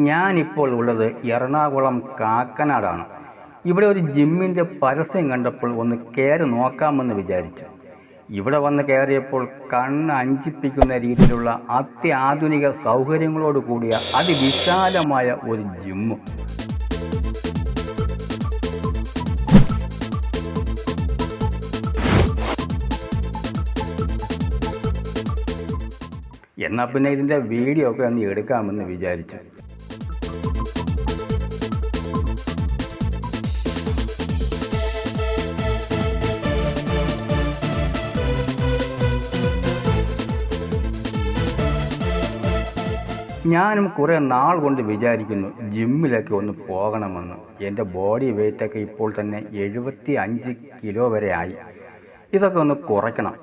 ഞാനിപ്പോൾ ഉള്ളത് എറണാകുളം കാക്കനാടാണ്. ഇവിടെ ഒരു ജിമ്മിൻ്റെ പരസ്യം കണ്ടപ്പോൾ ഒന്ന് കയറി നോക്കാമെന്ന് വിചാരിച്ചു. ഇവിടെ വന്ന് കയറിയപ്പോൾ കണ്ണ് അഞ്ചിപ്പിക്കുന്ന രീതിയിലുള്ള അത്യാധുനിക സൗകര്യങ്ങളോട് കൂടിയ അതിവിശാലമായ ഒരു ജിമ്മ്. എന്നാൽ പിന്നെ ഇതിൻ്റെ വീഡിയോ ഒക്കെ ഒന്ന് എടുക്കാമെന്ന് വിചാരിച്ചു. ഞാനും കുറേ നാൾ കൊണ്ട് വിചാരിക്കുന്നു ജിമ്മിലൊക്കെ ഒന്ന് പോകണമെന്ന്. എൻ്റെ ബോഡി വെയ്റ്റൊക്കെ ഇപ്പോൾ തന്നെ 75 കിലോ വരെ ആയി. ഇതൊക്കെ ഒന്ന് കുറയ്ക്കണം.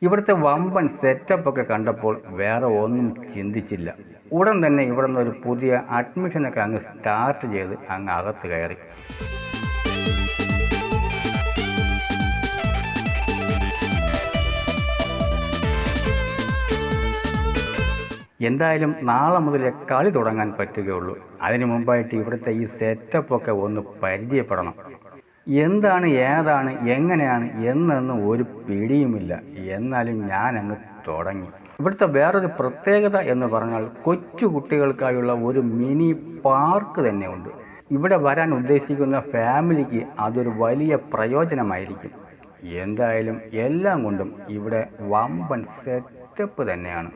ഇവിടുത്തെ വമ്പൻ സെറ്റപ്പൊക്കെ കണ്ടപ്പോൾ വേറെ ഒന്നും ചിന്തിച്ചില്ല. ഉടൻ തന്നെ ഇവിടെ നിന്നൊരു പുതിയ അഡ്മിഷനൊക്കെ അങ്ങ് സ്റ്റാർട്ട് ചെയ്ത് അങ്ങ് അകത്ത് കയറി. എന്തായാലും നാളെ മുതലേ കളി തുടങ്ങാൻ പറ്റുകയുള്ളൂ. അതിനു മുമ്പായിട്ട് ഇവിടുത്തെ ഈ സെറ്റപ്പൊക്കെ ഒന്ന് പരിചയപ്പെടണം. എന്താണ്, ഏതാണ്, എങ്ങനെയാണ് എന്നൊന്നും ഒരു പിടിയുമില്ല. എന്നാലും ഞാൻ അങ്ങ് തുടങ്ങി. ഇവിടുത്തെ വേറൊരു പ്രത്യേകത എന്ന് പറഞ്ഞാൽ കൊച്ചു കുട്ടികൾക്കായുള്ള ഒരു മിനി പാർക്ക് തന്നെ ഉണ്ട്. ഇവിടെ വരാൻ ഉദ്ദേശിക്കുന്ന ഫാമിലിക്ക് അതൊരു വലിയ പ്രയോജനമായിരിക്കും. എന്തായാലും എല്ലാം കൊണ്ടും ഇവിടെ വമ്പൻ സെറ്റപ്പ് തന്നെയാണ്.